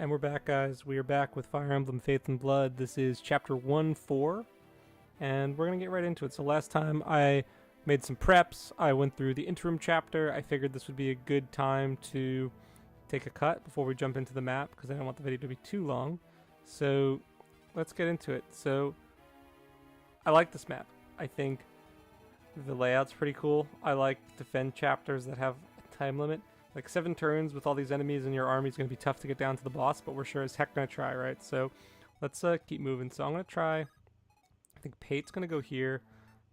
And we're back, guys. We are back with Fire Emblem Faith and Blood. This is Chapter 1-4, and we're going to get right into it. So last time I made some preps. I went through the interim chapter. I figured this would be a good time to take a cut before we jump into the map, because I don't want the video to be too long. So let's get into it. So I like this map. I think the layout's pretty cool. I like defend chapters that have a time limit. Like 7 turns with all these enemies in your army is going to be tough to get down to the boss, but we're sure as heck going to try, right? So let's keep moving. So I'm going to try, I think Pate's going to go here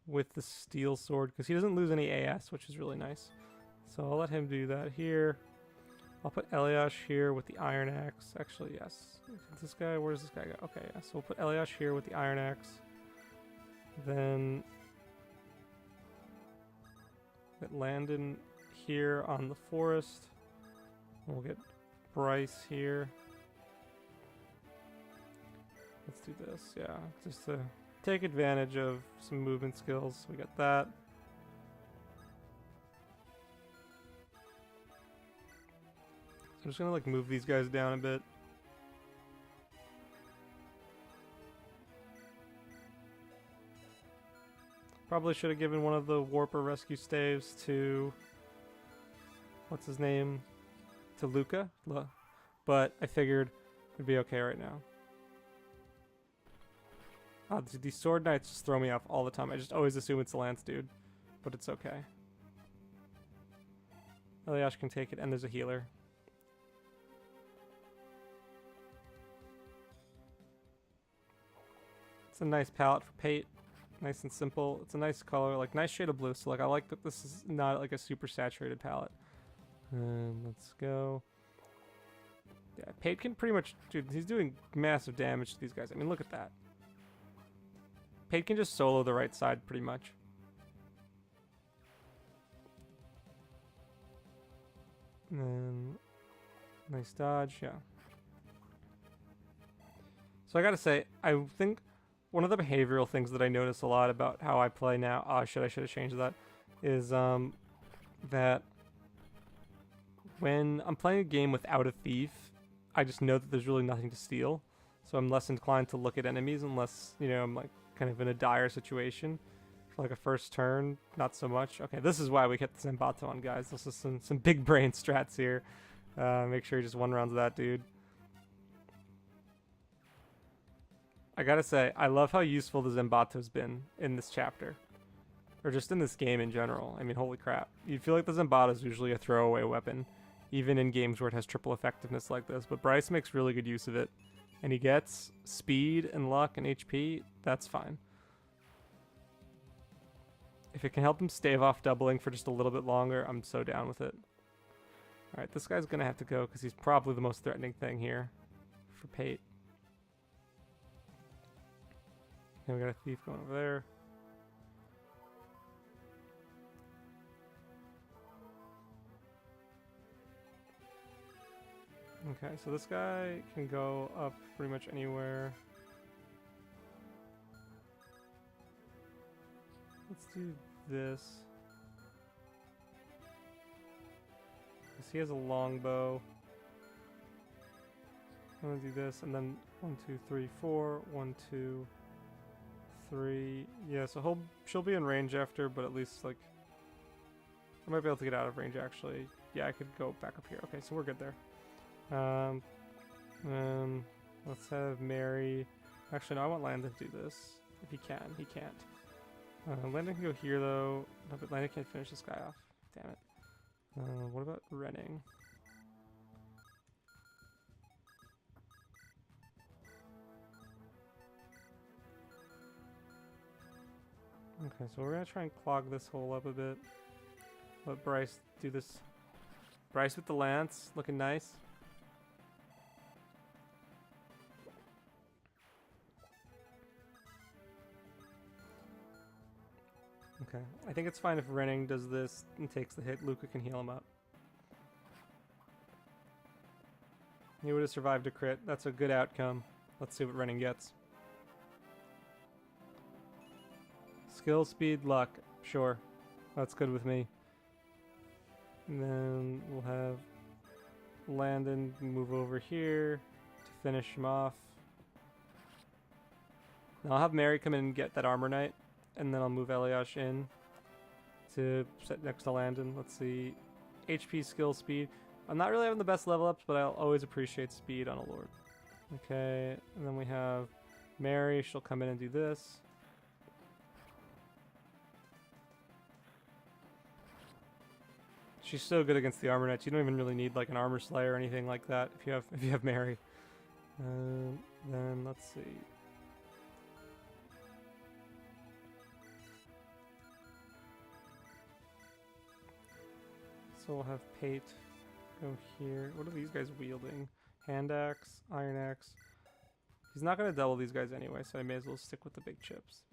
with the steel sword, because he doesn't lose any AS, which is really nice. So I'll let him do that here. I'll put Eliash here with the iron axe. Actually, yes. This guy, where does this guy go? Okay, yeah. So we'll put Eliash here with the iron axe. Then get Landon here on the forest. We'll get Bryce here. Let's do this, yeah. Just to take advantage of some movement skills. We got that. So I'm just gonna like move these guys down a bit. Probably should have given one of the Warper rescue staves to what's his name? To Luca? But I figured it'd be okay right now. Oh, these sword knights just throw me off all the time. I just always assume it's the lance dude. But it's okay. Eliash can take it, and there's a healer. It's a nice palette for Pate. Nice and simple. It's a nice color, like nice shade of blue. So like I like that this is not like a super saturated palette. Let's go. Yeah, Pate can pretty much, dude, he's doing massive damage to these guys. I mean, look at that. Pate can just solo the right side pretty much. And then, nice dodge, yeah. So I gotta say, I think one of the behavioral things that I notice a lot about how I play now, I should have changed that, is that when I'm playing a game without a thief, I just know that there's really nothing to steal. So I'm less inclined to look at enemies unless, you know, I'm like kind of in a dire situation. For like a first turn, not so much. Okay, this is why we get the Zambato on, guys. This is some big brain strats here. Make sure you just one rounds that dude. I gotta say, I love how useful the Zambato's been in this chapter. Or just in this game in general. I mean, holy crap. You feel like the Zambato is usually a throwaway weapon, even in games where it has triple effectiveness like this. But Bryce makes really good use of it. And he gets speed and luck and HP, that's fine. If it can help him stave off doubling for just a little bit longer, I'm so down with it. Alright, this guy's gonna have to go because he's probably the most threatening thing here for Pate. And we got a thief going over there. Okay, so this guy can go up pretty much anywhere. Let's do this. Because he has a longbow. I'm gonna do this, and then 1, 2, 3, 4. 1, 2, 3. Yeah, so she'll be in range after, but at least like I might be able to get out of range actually. Yeah, I could go back up here. Okay, so we're good there. Let's have Mary. Actually, no, I want Landon to do this. If he can, he can't. Landon can go here though. No, but Landon can't finish this guy off. Damn it. What about Renning? Okay, so we're gonna try and clog this hole up a bit. Let Bryce do this. Bryce with the lance, looking nice. Okay, I think it's fine if Renning does this and takes the hit. Luca can heal him up. He would have survived a crit. That's a good outcome. Let's see what Renning gets. Skill, speed, luck. Sure. That's good with me. And then we'll have Landon move over here. finish him off. And I'll have Mary come in and get that Armor Knight, and then I'll move Eliash in to sit next to Landon. Let's see. HP, skill, speed. I'm not really having the best level ups, but I'll always appreciate speed on a Lord. Okay, and then we have Mary. She'll come in and do this. She's so good against the Armor Knights. You don't even really need like an Armor Slayer or anything like that if you have Mary. Then let's see. So we'll have Pate go here. What are these guys wielding? Hand axe, iron axe. He's not going to double these guys anyway, so I may as well stick with the big chips.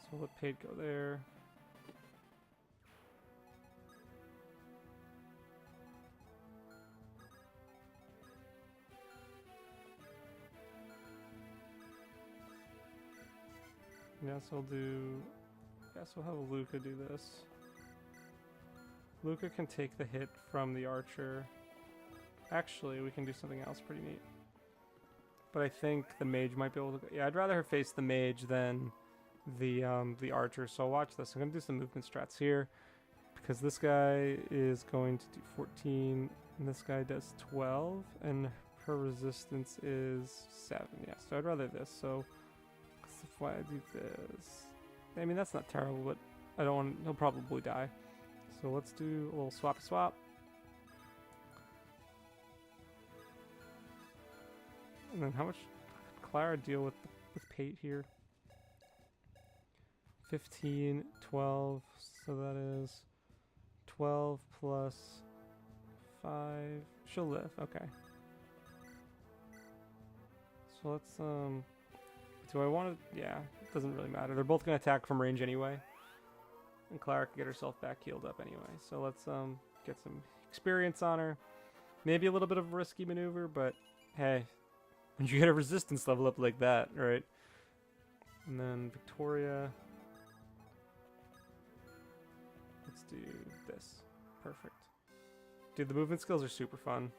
So we'll let Pate go there. Guess we'll have Luca do this. Luca can take the hit from the archer. Actually, we can do something else pretty neat. But I think the mage might be able to go. Yeah, I'd rather her face the mage than the archer. So watch this. I'm gonna do some movement strats here because this guy is going to do 14 and this guy does 12 and her resistance is 7. Yeah, so I'd rather this. So if I do this, I mean that's not terrible, but I don't want. He'll probably die. So let's do a little swappy swap. And then how much did Clara deal with Pate here? 15, 12, so that is 12 plus 5. She'll live, okay. So let's, do I want to, yeah, it doesn't really matter. They're both going to attack from range anyway. And Clara can get herself back healed up anyway. So let's get some experience on her. Maybe a little bit of a risky maneuver, but hey, when you get a resistance level up like that, right? And then Victoria. Let's do this. Perfect. Dude, the movement skills are super fun.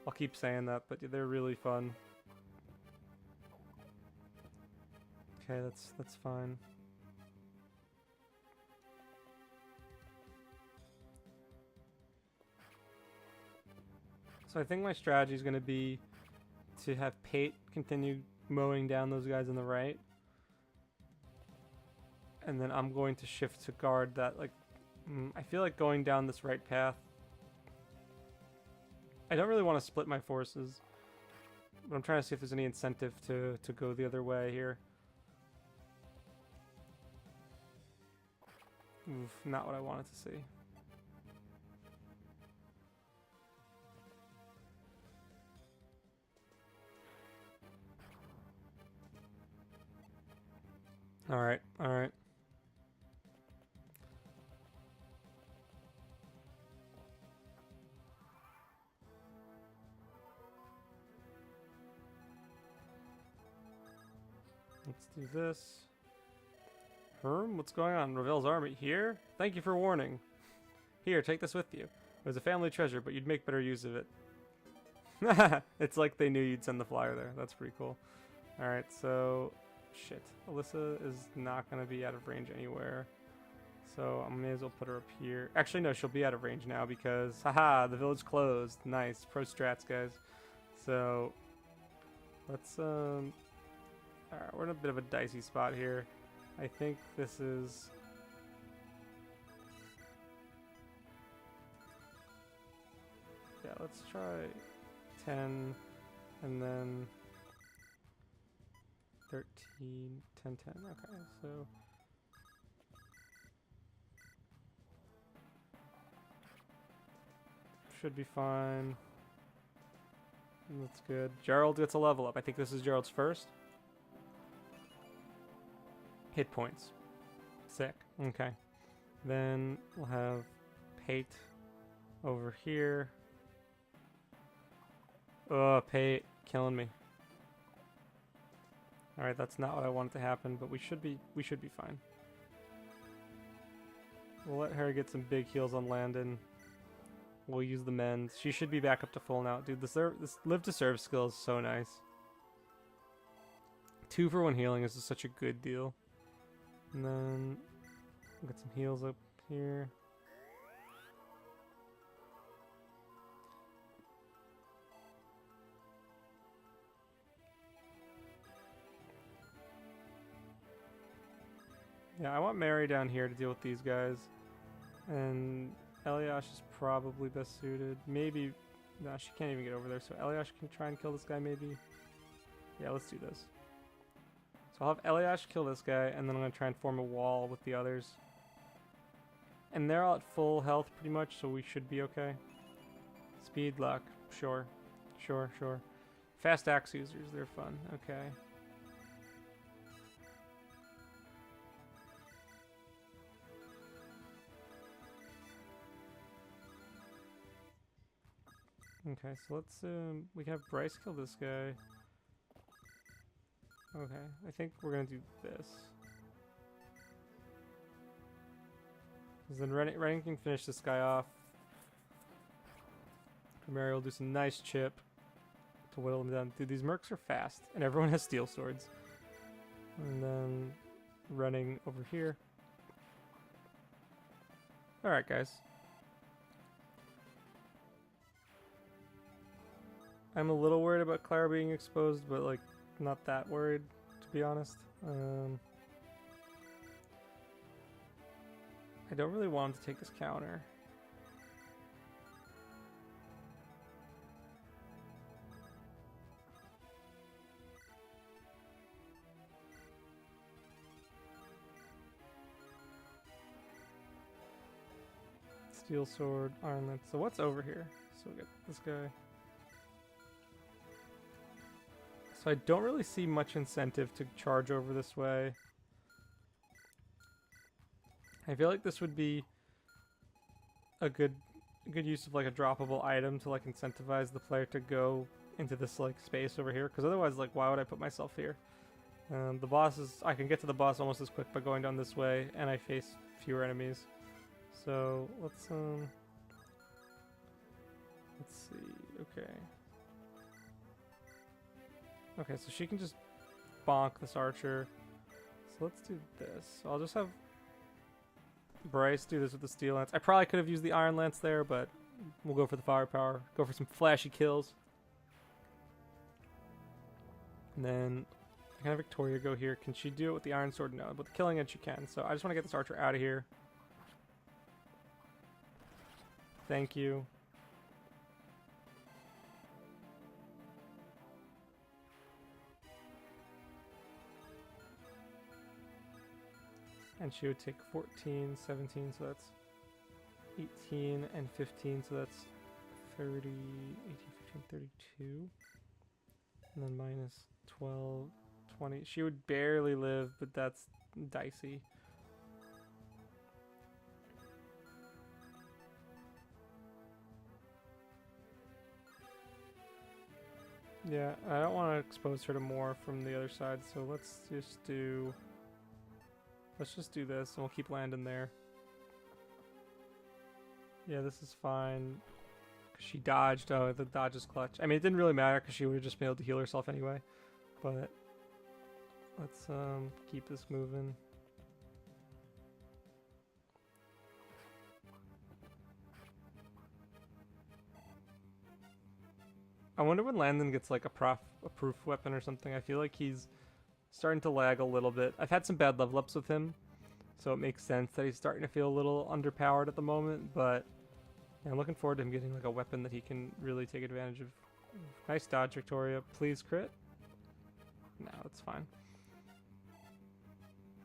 I'll keep saying that, but they're really fun. Okay, that's fine. So I think my strategy is going to be to have Pate continue mowing down those guys on the right. And then I'm going to shift to guard that, like, I feel like going down this right path. I don't really want to split my forces, but I'm trying to see if there's any incentive to go the other way here. Oof, not what I wanted to see. Alright, alright. Let's do this. Herm, what's going on? Ravel's army here? Thank you for warning. Here, take this with you. It was a family treasure, but you'd make better use of it. It's like they knew you'd send the flyer there. That's pretty cool. Alright, so... Shit. Alyssa is not going to be out of range anywhere. So I may as well put her up here. Actually, no, she'll be out of range now because... Haha, the village closed. Nice. Pro strats, guys. So... Let's, Alright, we're in a bit of a dicey spot here. I think this is... Yeah, let's try 10 and then 13, 10, 10. Okay, so... Should be fine. That's good. Gerald gets a level up. I think this is Gerald's first. Hit points. Sick. Okay. Then we'll have Pate over here. Oh, Pate. Killing me. Alright, that's not what I wanted to happen, but we should be fine. We'll let her get some big heals on Landon. We'll use the mend. She should be back up to full now. Dude, this live to serve skill is so nice. 2 for 1 healing is just such a good deal. And then we'll get some heals up here. Yeah, I want Mary down here to deal with these guys. And Eliash is probably best suited. Maybe... No, she can't even get over there, so Eliash can try and kill this guy maybe. Yeah, let's do this. So I'll have Eliash kill this guy, and then I'm going to try and form a wall with the others. And they're all at full health pretty much, so we should be okay. Speed, luck. Sure. Sure, sure. Fast axe users, they're fun. Okay. Okay, so let's, we can have Bryce kill this guy. Okay, I think we're gonna do this. Because then Rennie can finish this guy off. Mary will do some nice chip to whittle him down. Dude, these mercs are fast, and everyone has steel swords. And then running over here. Alright, guys. I'm a little worried about Clara being exposed, but like not that worried, to be honest. I don't really want him to take this counter. Steel sword, iron lance. So what's over here? So we get this guy. So I don't really see much incentive to charge over this way. I feel like this would be a good use of like a droppable item to like incentivize the player to go into this like space over here, because otherwise like why would I put myself here? The boss is, I can get to the boss almost as quick by going down this way, and I face fewer enemies. So let's see. Okay. Okay, so she can just bonk this archer. So let's do this. So I'll just have Bryce do this with the steel lance. I probably could have used the iron lance there, but we'll go for the firepower. Go for some flashy kills. And then I can have Victoria go here. Can she do it with the iron sword? No, but the killing edge she can. So I just want to get this archer out of here. Thank you. And she would take 14, 17, so that's 18, and 15, so that's 30, 18, 15, 32. And then minus 12, 20. She would barely live, but that's dicey. Yeah, I don't want to expose her to more from the other side, so let's just do this, and we'll keep landing there. Yeah, this is fine. She dodged. Oh, the dodge is clutch. I mean, it didn't really matter because she would have just been able to heal herself anyway. But let's keep this moving. I wonder when Landon gets like a proof weapon or something. I feel like he's starting to lag a little bit. I've had some bad level ups with him, so it makes sense that he's starting to feel a little underpowered at the moment, but yeah, I'm looking forward to him getting like a weapon that he can really take advantage of. Nice dodge, Victoria. Please crit. No, it's fine.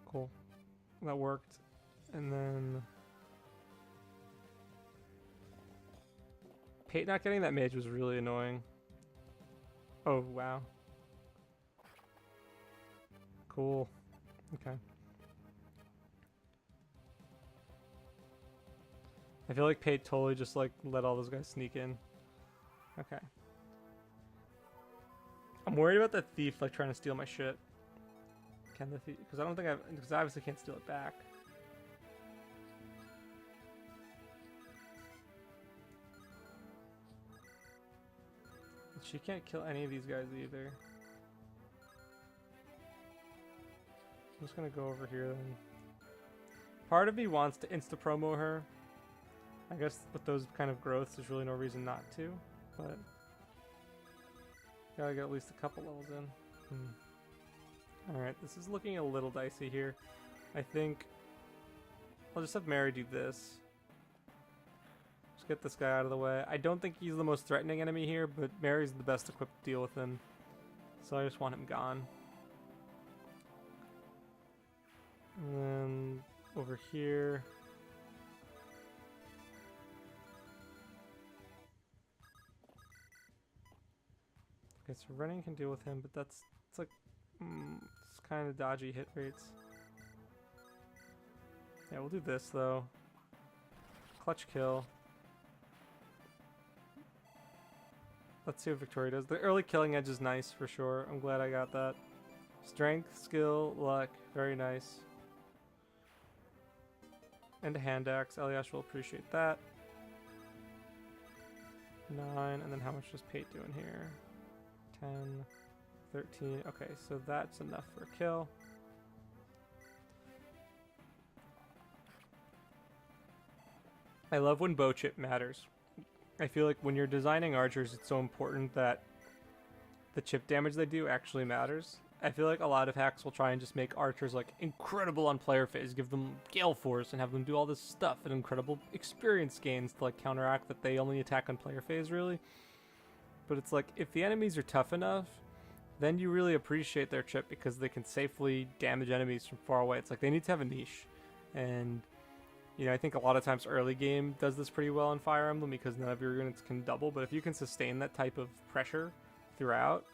Cool. That worked. And then Pate not getting that mage was really annoying. Oh, wow. Cool. Okay. I feel like Pate totally just like let all those guys sneak in. Okay. I'm worried about that thief like trying to steal my shit. Can the thief? Because I don't think because I obviously can't steal it back. She can't kill any of these guys either. I'm just gonna go over here then. Part of me wants to insta-promo her. I guess with those kind of growths, there's really no reason not to, but gotta get at least a couple levels in. Alright, this is looking a little dicey here. I think I'll just have Mary do this. Just get this guy out of the way. I don't think he's the most threatening enemy here, but Mary's the best equipped to deal with him. So I just want him gone. And then over here. Okay, so running can deal with him, but it's like it's kind of dodgy hit rates. Yeah, we'll do this though. Clutch kill. Let's see what Victoria does. The early killing edge is nice for sure. I'm glad I got that. Strength, skill, luck, very nice. And a hand axe. Eliash will appreciate that. 9, and then how much does Pate do in here? 10, 13. Okay, so that's enough for a kill. I love when bow chip matters. I feel like when you're designing archers, it's so important that the chip damage they do actually matters. I feel like a lot of hacks will try and just make archers like incredible on player phase, give them gale force and have them do all this stuff and incredible experience gains to like counteract that they only attack on player phase really. But it's like if the enemies are tough enough, then you really appreciate their chip because they can safely damage enemies from far away. It's like they need to have a niche. And you know, I think a lot of times early game does this pretty well in Fire Emblem because none of your units can double, but if you can sustain that type of pressure throughout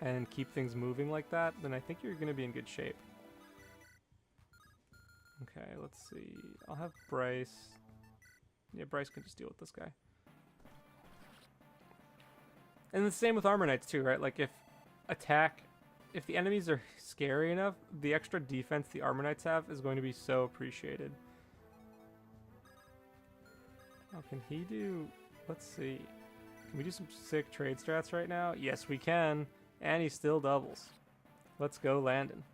and keep things moving like that, then I think you're going to be in good shape. Okay, let's see. I'll have Bryce. Yeah, Bryce can just deal with this guy. And the same with Armor Knights too, right? Like if the enemies are scary enough, the extra defense the Armor Knights have is going to be so appreciated. Oh, can he do... Let's see. Can we do some sick trade strats right now? Yes, we can. And he still doubles. Let's go, Landon.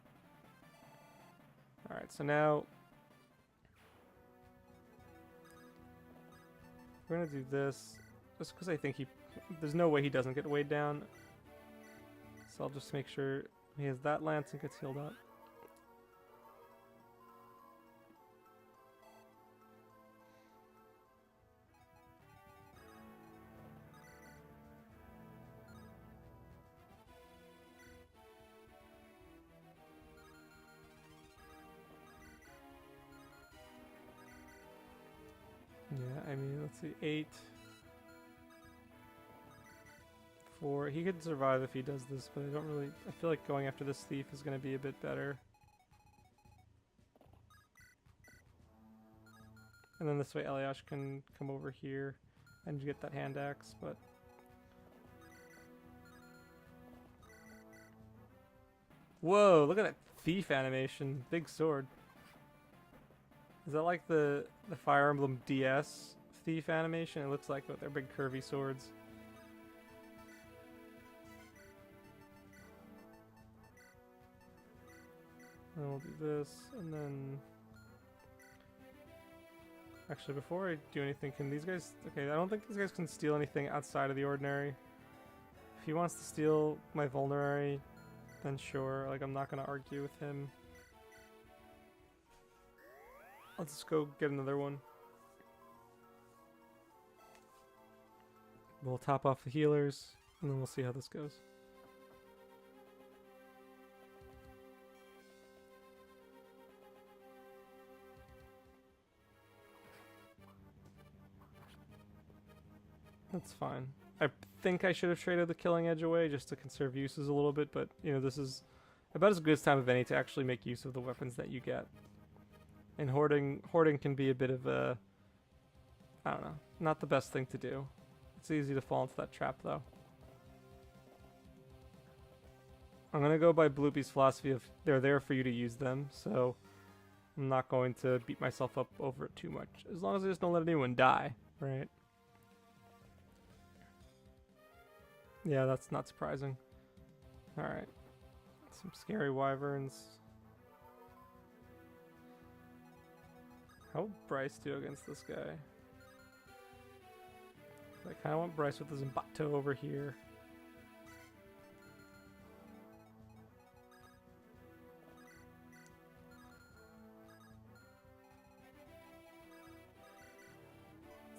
Alright, so now... we're gonna do this. Just because I think he... there's no way he doesn't get weighed down. So I'll just make sure he has that lance and gets healed up. Yeah, I mean, let's see, 8, 4. He could survive if he does this, but I feel like going after this thief is going to be a bit better. And then this way Eliash can come over here and get that hand axe, but... Whoa, look at that thief animation. Big sword. Is that like the Fire Emblem DS thief animation? It looks like with their big curvy swords. And we'll do this, and then... Actually, before I do anything, can these guys... Okay, I don't think these guys can steal anything outside of the ordinary. If he wants to steal my vulnerary, then sure. Like, I'm not going to argue with him. Let's just go get another one. We'll top off the healers, and then we'll see how this goes. That's fine. I think I should have traded the killing edge away just to conserve uses a little bit, but, you know, this is about as good as time of any to actually make use of the weapons that you get. And hoarding can be a bit of a, I don't know, not the best thing to do. It's easy to fall into that trap, though. I'm going to go by Bloopy's philosophy of they're there for you to use them, so I'm not going to beat myself up over it too much. As long as I just don't let anyone die, right? Yeah, that's not surprising. Alright. Some scary wyverns. How would Bryce do against this guy? I kind of want Bryce with his Zimbato over here.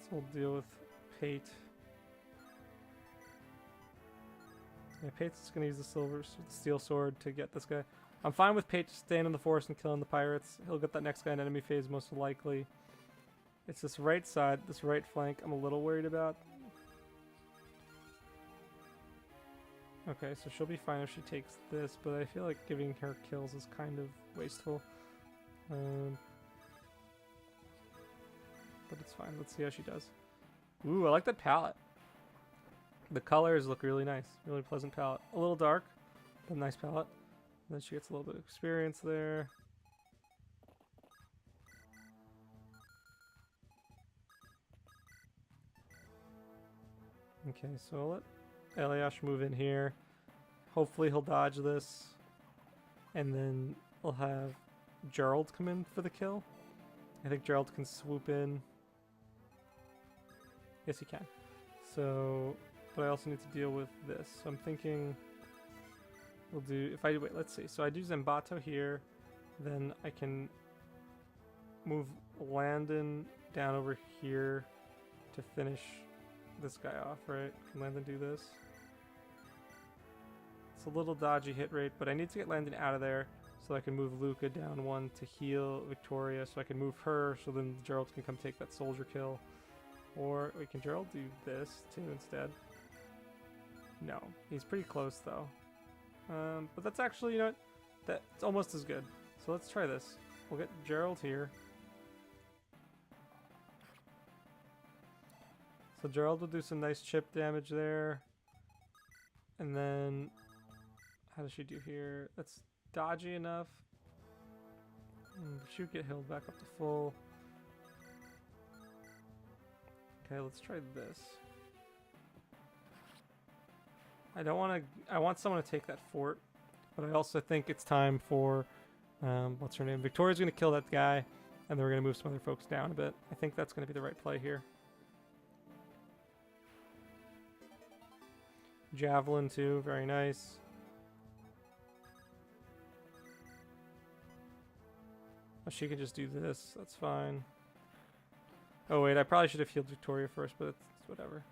So we'll deal with Pate. Yeah, Pate's just gonna use the steel sword to get this guy. I'm fine with Pate just staying in the forest and killing the pirates. He'll get that next guy in enemy phase most likely. It's this right side, this right flank I'm a little worried about. Okay, so she'll be fine if she takes this, but I feel like giving her kills is kind of wasteful. But it's fine. Let's see how she does. Ooh, I like that palette. The colors look really nice. Really pleasant palette. A little dark, but nice palette. And then she gets a little bit of experience there. Okay, so I'll let Eliash move in here. Hopefully he'll dodge this. And then we'll have Gerald come in for the kill. I think Gerald can swoop in. Yes, he can. So, but I also need to deal with this. So I'm thinking we'll do, if I, wait, let's see. So I do Zimbato here. Then I can move Landon down over here to finish this guy off, right? Can Landon do this? It's a little dodgy hit rate, but I need to get Landon out of there so I can move Luca down one to heal Victoria, so I can move her so then Gerald can come take that soldier kill. Or, wait, can Gerald do this too instead? No. He's pretty close though. But that's actually, you know what? That's almost as good. So let's try this. We'll get Gerald here. So Gerald will do some nice chip damage there. And then, how does she do here? That's dodgy enough. She would get healed back up to full. Okay, let's try this. I don't want to, I want someone to take that fort, but I also think it's time for, what's her name? Victoria's going to kill that guy, and then we're going to move some other folks down a bit. I think that's going to be the right play here. Javelin too, very nice. Oh, she can just do this, that's fine. Oh wait, I probably should have healed Victoria first, but it's whatever.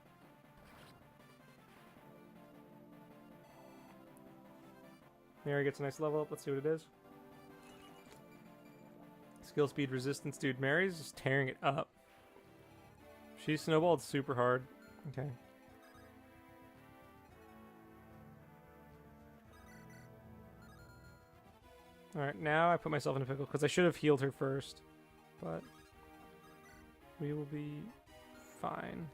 Mary gets a nice level up, let's see what it is. Skill speed resistance, dude. Mary's just tearing it up. She snowballed super hard. Okay. Alright, now I put myself in a pickle because I should have healed her first. But we will be fine.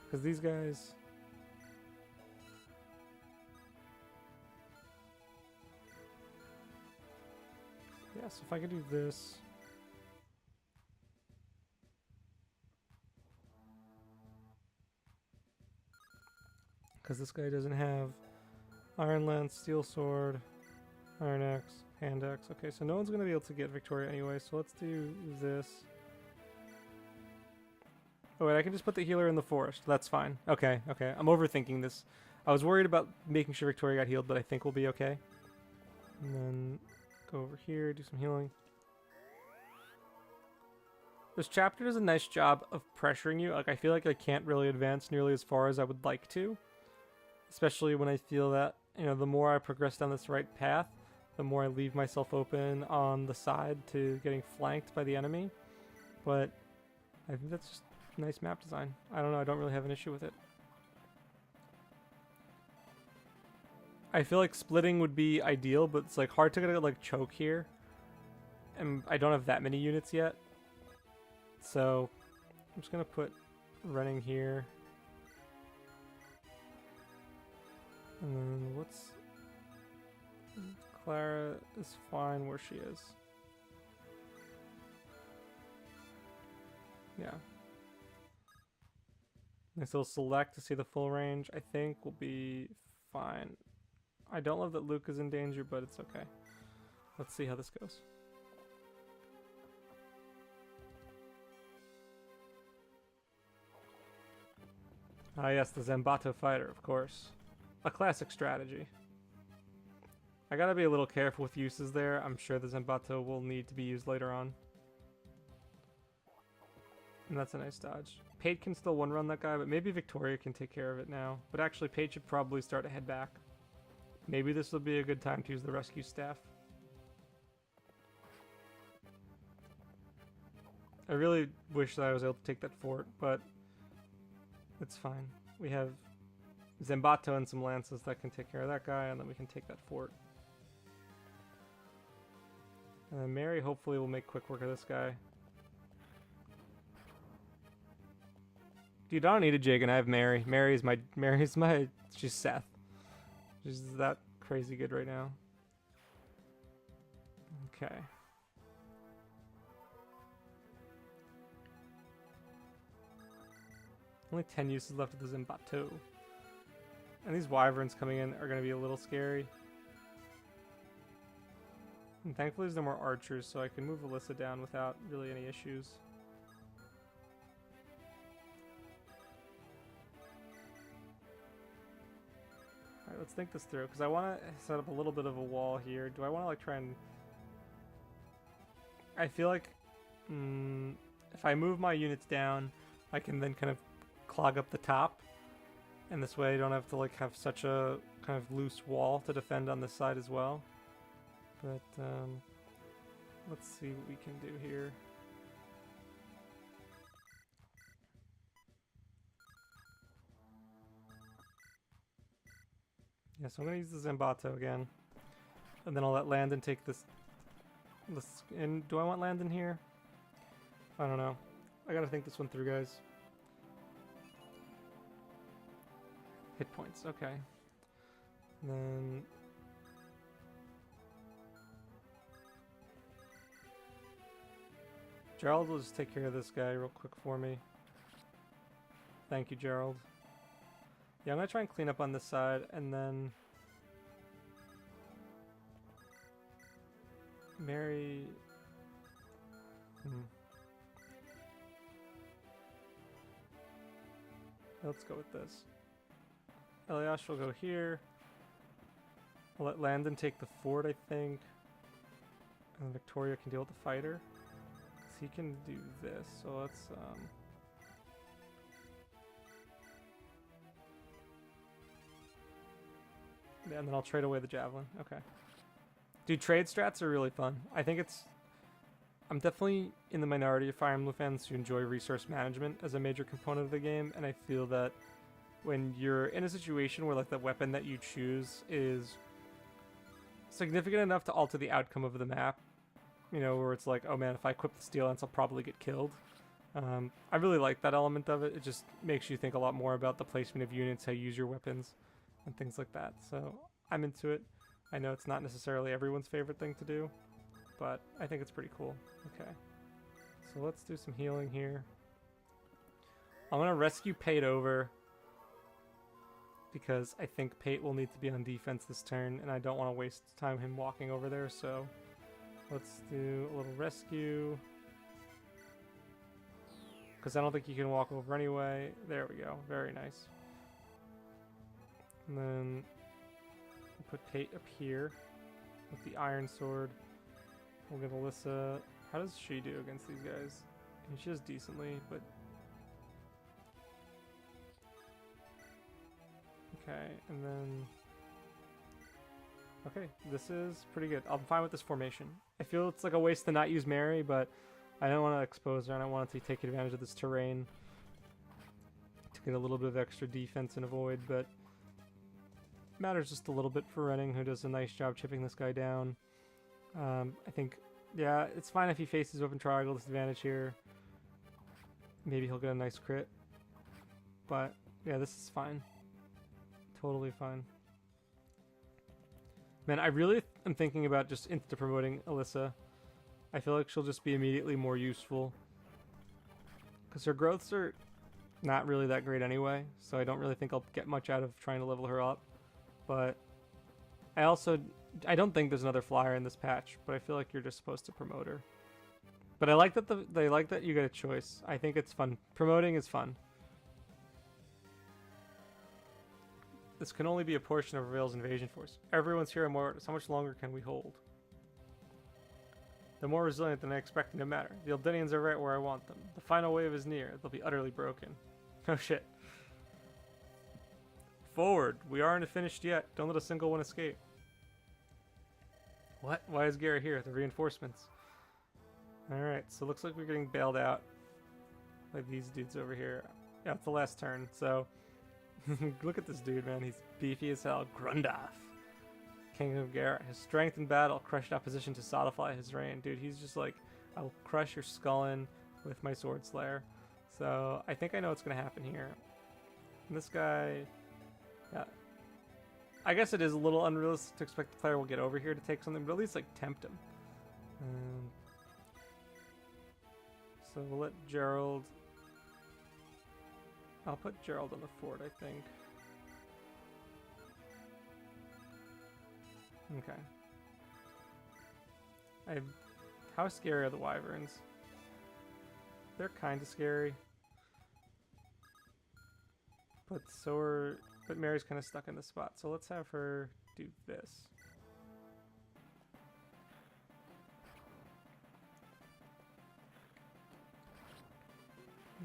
Because these guys... Yeah, so if I could do this... Because this guy doesn't have Iron Lance, Steel Sword, Iron Axe, Hand Axe. Okay, so no one's going to be able to get Victoria anyway, so let's do this. Oh wait, I can just put the healer in the forest. That's fine. Okay, okay. I'm overthinking this. I was worried about making sure Victoria got healed, but I think we'll be okay. And then go over here, do some healing. This chapter does a nice job of pressuring you. Like, I feel like I can't really advance nearly as far as I would like to. Especially when I feel that, you know, the more I progress down this right path, the more I leave myself open on the side to getting flanked by the enemy. But I think that's just nice map design. I don't know, I don't really have an issue with it. I feel like splitting would be ideal, but it's like hard to get like choke here. And I don't have that many units yet. So I'm just gonna put running here. And then what's... Clara is fine where she is. Yeah. Nice little select to see the full range. I think will be fine. I don't love that Luke is in danger, but it's okay. Let's see how this goes. Ah yes, the Zambato fighter, of course. A classic strategy. I gotta be a little careful with uses there. I'm sure the Zambato will need to be used later on. And that's a nice dodge. Pate can still one-run that guy, but maybe Victoria can take care of it now. But actually, Pate should probably start to head back. Maybe this will be a good time to use the rescue staff. I really wish that I was able to take that fort, but it's fine. We have Zambato and some lances that can take care of that guy, and then we can take that fort. And then Mary hopefully will make quick work of this guy. Dude, I don't need a Jig, and I have Mary. Mary's my, she's Seth. She's that crazy good right now. Okay. Only 10 uses left of the Zambato. And these wyverns coming in are going to be a little scary. And thankfully there's no more archers, so I can move Alyssa down without really any issues. Alright, let's think this through, because I want to set up a little bit of a wall here. Do I want to like try and... I feel like if I move my units down, I can then kind of clog up the top. And this way I don't have to like have such a kind of loose wall to defend on this side as well. But let's see what we can do here. Yeah, so I'm going to use the Zambato again. And then I'll let Landon take this. And do I want Landon here? I don't know. I got to think this one through, guys. Hit points, okay. And then... Gerald will just take care of this guy real quick for me. Thank you, Gerald. Yeah, I'm going to try and clean up on this side, and then... Mary... Let's go with this. Eliash will go here. I'll let Landon take the fort, I think. And Victoria can deal with the fighter. He can do this, so let's yeah, and then I'll trade away the javelin. Okay. Dude, trade strats are really fun. I think I'm definitely in the minority of Fire Emblem fans who enjoy resource management as a major component of the game, and I feel that when you're in a situation where like the weapon that you choose is significant enough to alter the outcome of the map, you know, where it's like, oh man, if I equip the steel lance, I'll probably get killed. I really like that element of it. It just makes you think a lot more about the placement of units, how you use your weapons, and things like that. So I'm into it. I know it's not necessarily everyone's favorite thing to do, but I think it's pretty cool. Okay, so let's do some healing here. I'm gonna rescue Pate over because I think Pate will need to be on defense this turn, and I don't want to waste time him walking over there, so let's do a little rescue. Because I don't think he can walk over anyway. There we go. Very nice. And then put Pate up here with the iron sword. We'll give Alyssa... How does she do against these guys? I mean, she does decently, but... Okay, and then... Okay, this is pretty good. I'm fine with this formation. I feel it's like a waste to not use Mary, but I don't want to expose her, and I want to take advantage of this terrain to get a little bit of extra defense and avoid, but it matters just a little bit for Renning, who does a nice job chipping this guy down. I think, yeah, it's fine if he faces weapon triangle disadvantage here. Maybe he'll get a nice crit. But, yeah, this is fine. Totally fine. Man, I really am thinking about just insta-promoting Alyssa. I feel like she'll just be immediately more useful. Because her growths are not really that great anyway, so I don't really think I'll get much out of trying to level her up. But I don't think there's another flyer in this patch, but I feel like you're just supposed to promote her. But I like that they like that you get a choice. I think it's fun. Promoting is fun. This can only be a portion of Rail's invasion force. Everyone's here and more. How much longer can we hold? They're more resilient than I expected, no matter. The Eldenians are right where I want them. The final wave is near. They'll be utterly broken. Oh shit. Forward. We aren't finished yet. Don't let a single one escape. What? Why is Garrett here? The reinforcements. Alright, so it looks like we're getting bailed out by these dudes over here. Yeah, it's the last turn, so... Look at this dude, man. He's beefy as hell. Grundoff. King of Garrett. His strength in battle crushed opposition to solidify his reign. Dude, he's just like, I'll crush your skull in with my sword slayer. So, I think I know what's going to happen here. And this guy... Yeah. I guess it is a little unrealistic to expect the player will get over here to take something, but at least, like, tempt him. So, we'll let Gerald... I'll put Gerald on the fort, I think. Okay. How scary are the wyverns? They're kind of scary. But Mary's kind of stuck in the spot, so let's have her do this.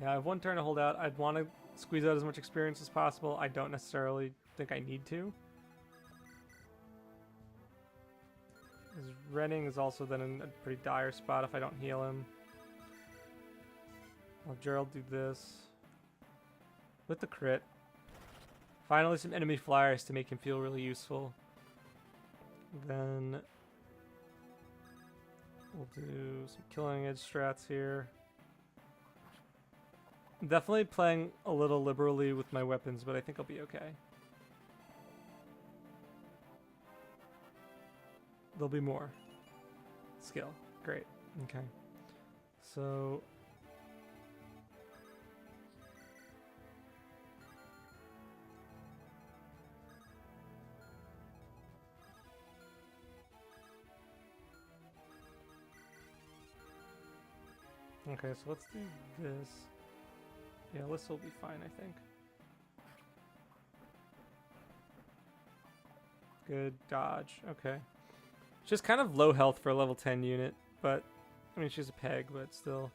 Yeah, I have one turn to hold out. I'd want to squeeze out as much experience as possible. I don't necessarily think I need to. His Renning is also then in a pretty dire spot if I don't heal him. I'll have Gerald do this. With the crit. Finally some enemy flyers to make him feel really useful. Then we'll do some killing edge strats here. I'm definitely playing a little liberally with my weapons, but I think I'll be okay. There'll be more. Skill. Great. Okay. So... Okay, so let's do this. Yeah, this will be fine, I think. Good dodge. Okay. She's kind of low health for a level 10 unit, but I mean she's a peg, but still.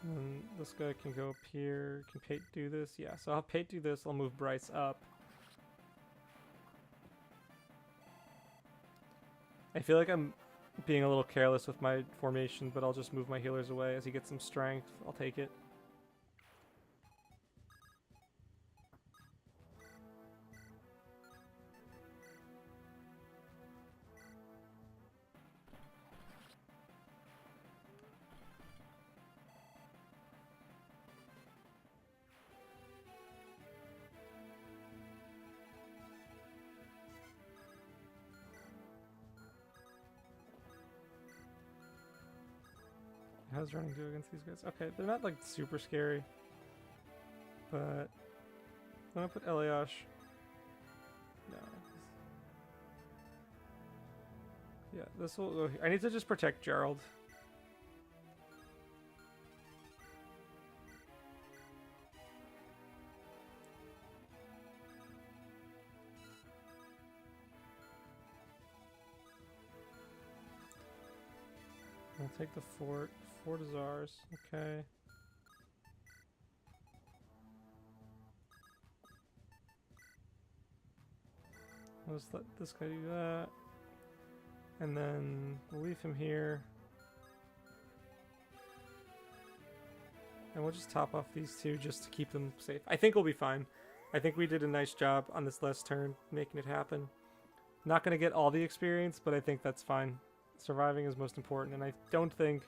And this guy can go up here. Can Pate do this? Yeah, so I'll have Pate do this. I'll move Bryce up. I feel like I'm being a little careless with my formation, but I'll just move my healers away as he gets some strength. I'll take it. How's running do against these guys? Okay, they're not like super scary, but I'm gonna put Eliash. No. Yeah, this will go here. I need to just protect Gerald. I'll take the fort. Fort is ours. Okay. I'll just let this guy do that. And then we'll leave him here. And we'll just top off these two just to keep them safe. I think we'll be fine. I think we did a nice job on this last turn making it happen. Not going to get all the experience, but I think that's fine. Surviving is most important, and I don't think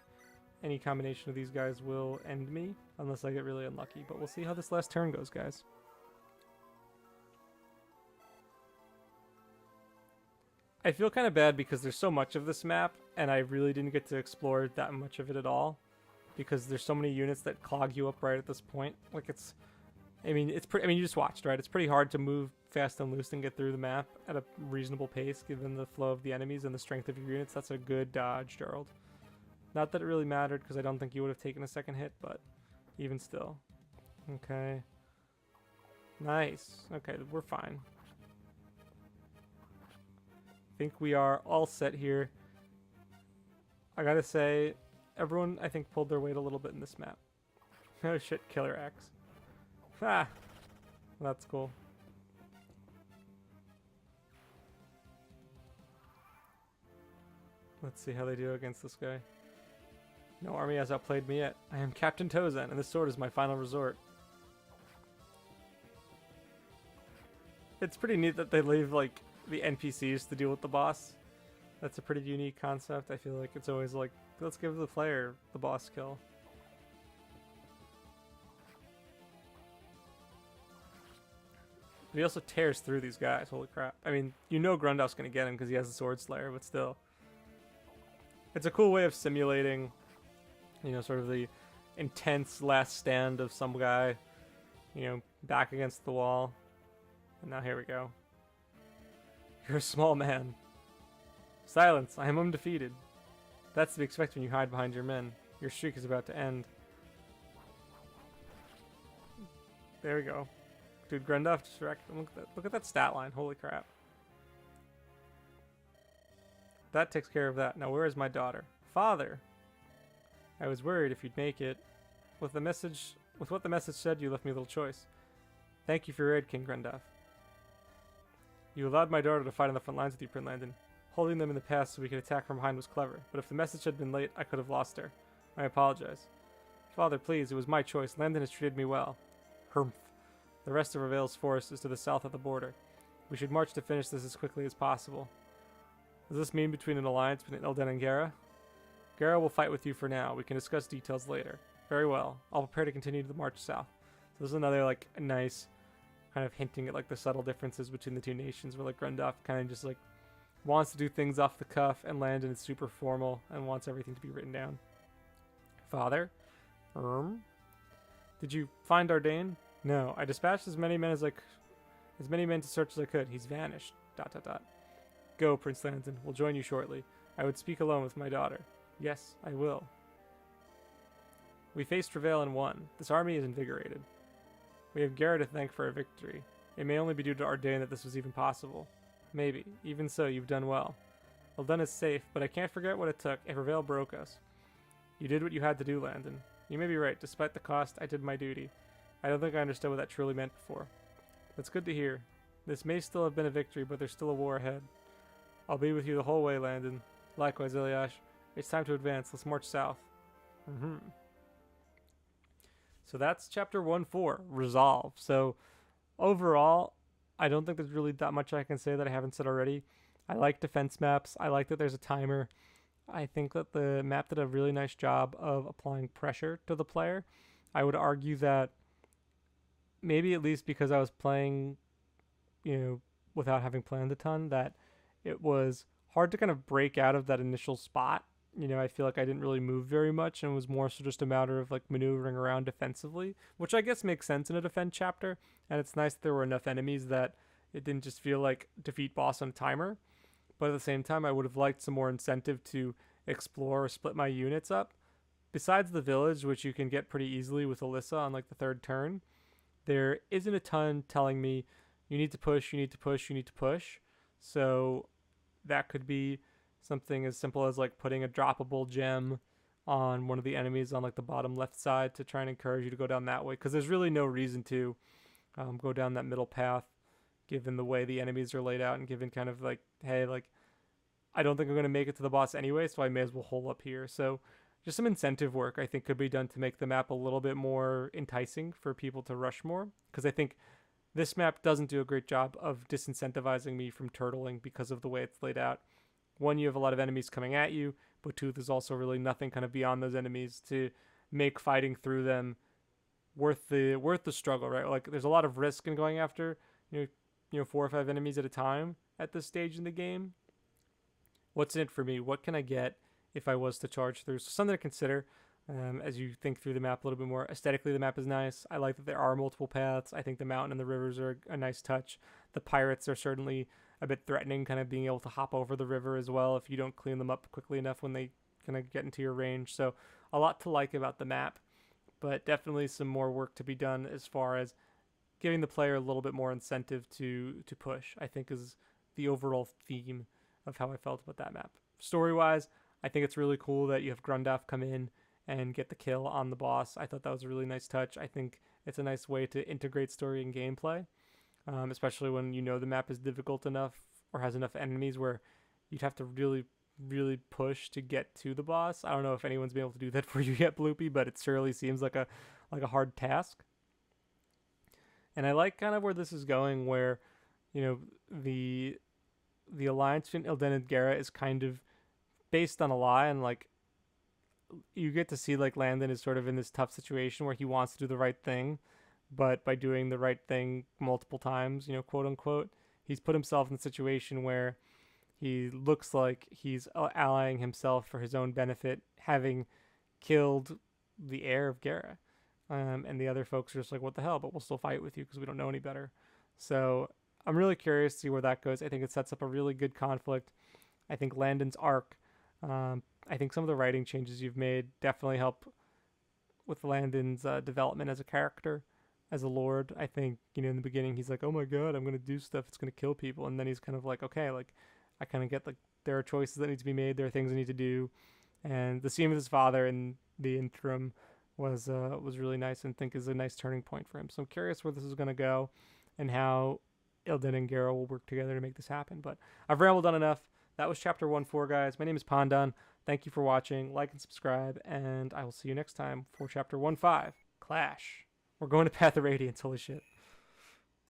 any combination of these guys will end me unless I get really unlucky. But we'll see how this last turn goes, guys. I feel kind of bad because there's so much of this map, and I really didn't get to explore that much of it at all. because there's so many units that clog you up right at this point. Like it's, I mean, you just watched, right? It's pretty hard to move fast and loose and get through the map at a reasonable pace given the flow of the enemies and the strength of your units. That's a good dodge, Gerald. Not that it really mattered because I don't think you would have taken a second hit, but even still. Okay. Nice. Okay, we're fine. I think we are all set here. I gotta say, everyone, I think, pulled their weight a little bit in this map. Oh shit, Killer Axe. Ah! That's cool. Let's see how they do against this guy. No army has outplayed me yet. I am Captain Tozan, and this sword is my final resort. It's pretty neat that they leave, like, the NPCs to deal with the boss. That's a pretty unique concept. I feel like it's always like, let's give the player the boss kill. But he also tears through these guys, holy crap. I mean, you know Grundoff's gonna get him because he has the Sword Slayer, but still. It's a cool way of simulating, you know, sort of the intense last stand of some guy, you know, back against the wall. And now here we go. You're a small man. Silence, I am undefeated. That's to be expected when you hide behind your men. Your streak is about to end. There we go. Dude, Grundoff just wrecked him. Look at that stat line. Holy crap. That takes care of that. Now where is my daughter? Father! I was worried if you'd make it. With what the message said, you left me little choice. Thank you for your aid, King Grundoff. You allowed my daughter to fight on the front lines with you, Prince Landon. Holding them in the past so we could attack from behind was clever, but if the message had been late, I could have lost her. I apologize. Father, please, it was my choice. Landon has treated me well. Humph. The rest of Ravel's force is to the south of the border. We should march to finish this as quickly as possible. Does this mean between an alliance between Elden and Gara? Gara will fight with you for now. We can discuss details later. Very well. I'll prepare to continue the march south. So this is another, like, nice kind of hinting at, like, the subtle differences between the two nations where, like, Grundoff kind of just, like, wants to do things off the cuff, and Landon is super formal and wants everything to be written down. Father? Did you find Ardain? No, I dispatched as many men to search as I could. He's vanished. ... Go, Prince Landon. We'll join you shortly. I would speak alone with my daughter. Yes, I will. We faced Ravel and won. This army is invigorated. We have Gara to thank for our victory. It may only be due to Ardain that this was even possible. Maybe. Even so, you've done well. Elden is safe, but I can't forget what it took if Ravel broke us. You did what you had to do, Landon. You may be right. Despite the cost, I did my duty. I don't think I understood what that truly meant before. That's good to hear. This may still have been a victory, but there's still a war ahead. I'll be with you the whole way, Landon. Likewise, Eliash. It's time to advance. Let's march south. So that's chapter 1-4, Resolve. So overall, I don't think there's really that much I can say that I haven't said already. I like defense maps. I like that there's a timer. I think that the map did a really nice job of applying pressure to the player. I would argue that maybe at least because I was playing, you know, without having planned a ton, that it was hard to kind of break out of that initial spot. You know, I feel like I didn't really move very much and it was more so just a matter of like maneuvering around defensively, which I guess makes sense in a defend chapter. And it's nice that there were enough enemies that it didn't just feel like defeat boss on a timer. But at the same time, I would have liked some more incentive to explore or split my units up. Besides the village, which you can get pretty easily with Alyssa on like the third turn, there isn't a ton telling me you need to push, you need to push, you need to push. So that could be something as simple as like putting a droppable gem on one of the enemies on like the bottom left side to try and encourage you to go down that way, because there's really no reason to go down that middle path given the way the enemies are laid out and given kind of like, hey, like I don't think I'm going to make it to the boss anyway, so I may as well hole up here. So just some incentive work I think could be done to make the map a little bit more enticing for people to rush more, because I think this map doesn't do a great job of disincentivizing me from turtling because of the way it's laid out. One, you have a lot of enemies coming at you, but two, there's also really nothing kind of beyond those enemies to make fighting through them worth the struggle, right? Like there's a lot of risk in going after you know 4 or 5 enemies at a time at this stage in the game. What's in it for me? What can I get if I was to charge through? So something to consider. as you think through the map a little bit more. Aesthetically, the map is nice. I like that there are multiple paths. I think the mountain and the rivers are a nice touch. The pirates are certainly a bit threatening, kind of being able to hop over the river as well if you don't clean them up quickly enough when they kind of get into your range. So a lot to like about the map, but definitely some more work to be done as far as giving the player a little bit more incentive to push, I think, is the overall theme of how I felt about that map. Story wise, I think it's really cool that you have Grundaf come in and get the kill on the boss. I thought that was a really nice touch. I think it's a nice way to integrate story and gameplay, especially when you know the map is difficult enough or has enough enemies where you'd have to really push to get to the boss. I don't know if anyone's been able to do that for you yet, Bloopy, but it surely seems like a hard task. And I like kind of where this is going, where the alliance between Ilden and Gera is kind of based on a lie, and like you get to see like Landon is sort of in this tough situation where he wants to do the right thing, but by doing the right thing multiple times, quote unquote, he's put himself in a situation where he looks like he's allying himself for his own benefit, having killed the heir of Gera. And the other folks are just like, what the hell, but we'll still fight with you because we don't know any better. So I'm really curious to see where that goes. I think it sets up a really good conflict. I think Landon's arc, I think some of the writing changes you've made definitely help with Landon's development as a character, as a lord. I think, in the beginning he's like, oh my god, I'm going to do stuff, it's going to kill people. And then he's kind of like, okay, like I kind of get like there are choices that need to be made, there are things I need to do. And the scene with his father in the interim was really nice, and think is a nice turning point for him. So I'm curious where this is going to go and how Ilden and Gera will work together to make this happen. But I've rambled on enough. That was chapter 1-4, guys. My name is Pandan. Thank you for watching. Like and subscribe, and I will see you next time for chapter 1-5, Clash. We're going to Path of Radiance. Holy shit.